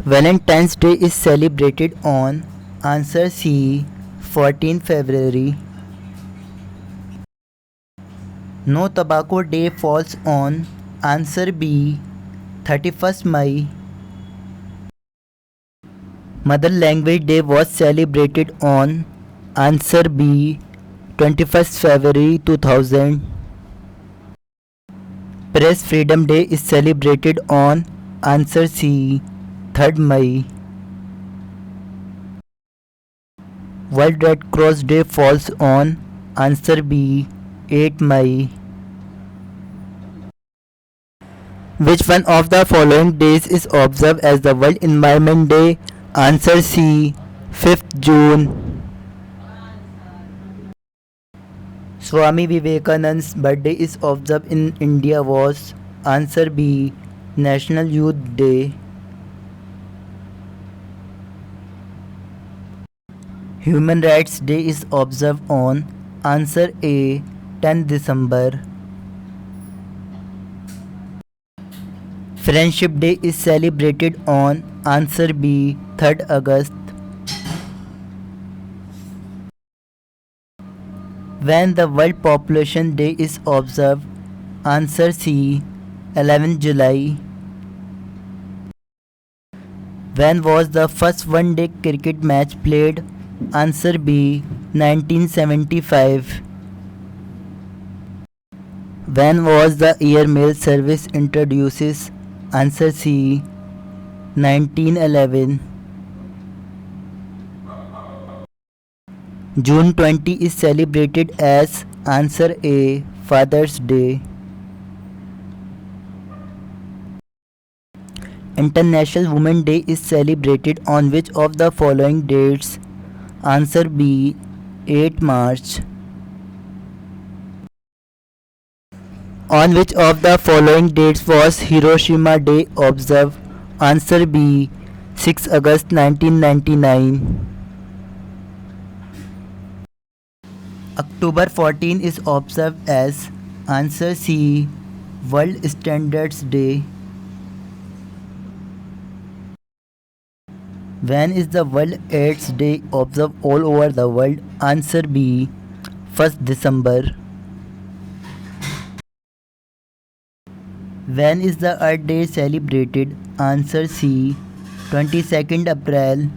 Valentine's Day is celebrated on answer C 14 February. No Tobacco Day falls on answer B 31st May. Mother Language Day was celebrated on answer B 21st February 2000. Press Freedom Day is celebrated on answer C 3rd May. World Red Cross Day falls on answer B 8 May. Which one of the following days is observed as the World Environment Day? Answer C 5th June. Swami Vivekananda's birthday is observed in India was answer B National Youth Day. Human Rights Day is observed on answer A 10 December. Friendship Day is celebrated on answer B 3rd August. When the World Population Day is observed? Answer C 11 July. When was the first one-day cricket match played? Answer B 1975. When was the Air Mail Service introduced? Answer C 1911. June 20 is celebrated as answer A Father's Day. International Women's Day is celebrated on which of the following dates? Answer B 8 March. On which of the following dates was Hiroshima Day observed? Answer B 6 August 1999. October 14 is observed as answer C World Standards Day. When is the World AIDS Day observed all over the world? Answer B 1st December. When is the Earth Day celebrated? Answer C 22nd April.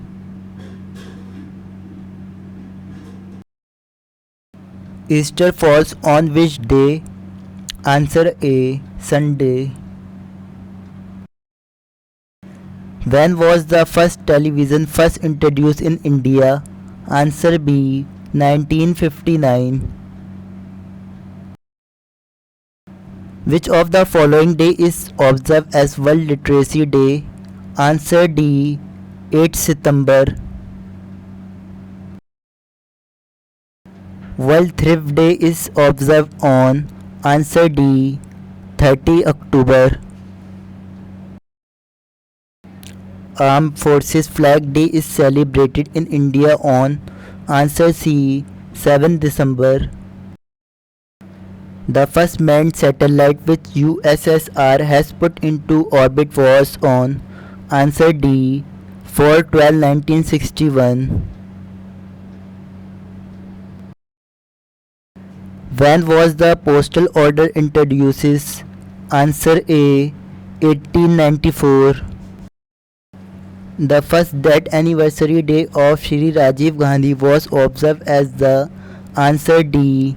Easter falls on which day? Answer A Sunday. When was the first television first introduced in India? Answer B 1959. Which of the following day is observed as World Literacy Day? Answer D 8 September. World Thrift Day is observed on answer D 30 October. Armed Forces Flag Day is celebrated in India on answer C 7 December. The first manned satellite which USSR has put into orbit was on answer D 4/12/1961. When was the postal order introduced? Answer A 1894. The first death anniversary day of Shri Rajiv Gandhi was observed as the answer D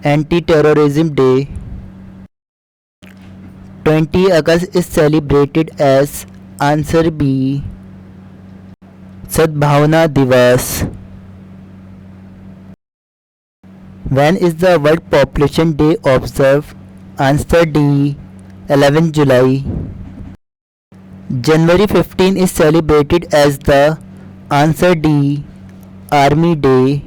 Anti-Terrorism Day. 20 August is celebrated as answer B Sadbhavna Divas. When is the World Population Day observed? Answer D 11 July. January 15 is celebrated as the answer D Army Day.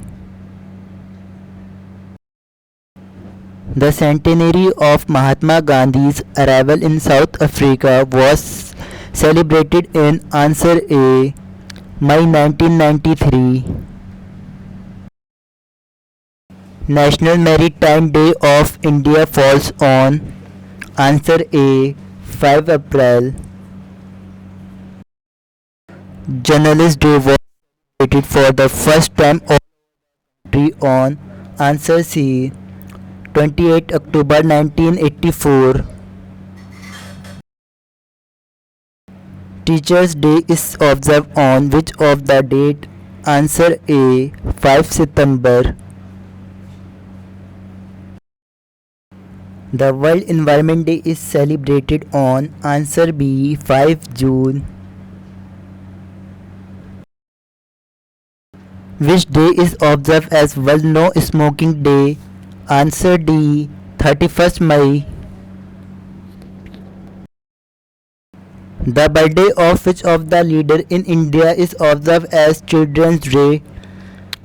The centenary of Mahatma Gandhi's arrival in South Africa was celebrated in answer A May 1993. National Maritime Day of India falls on answer A 5 April. Journalist Day was celebrated for the first time of country on Answer C. 28 October 1984. Teachers Day is observed on which of the date? Answer A. 5 September. The World Environment Day is celebrated on Answer B. 5 June. Which day is observed as World No Smoking Day? Answer D. 31st May. The birthday of which of the leader in India is observed as Children's Day?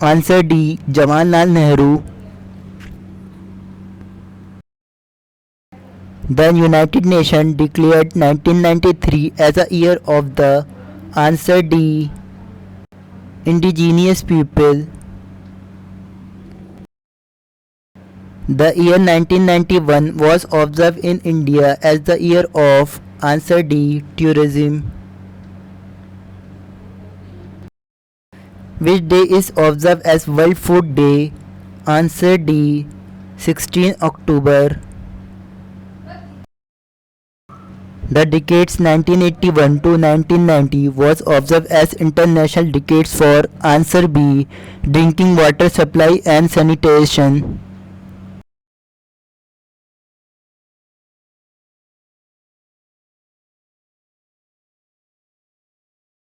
Answer D. Jawaharlal Nehru. The United Nations declared 1993 as a year of the Answer D. Indigenous people. The year 1991 was observed in India as the year of Answer D. Tourism. Which day is observed as World Food Day? Answer D. 16 October. The decades 1981 to 1990 was observed as International Decades for Answer B. Drinking water supply and sanitation.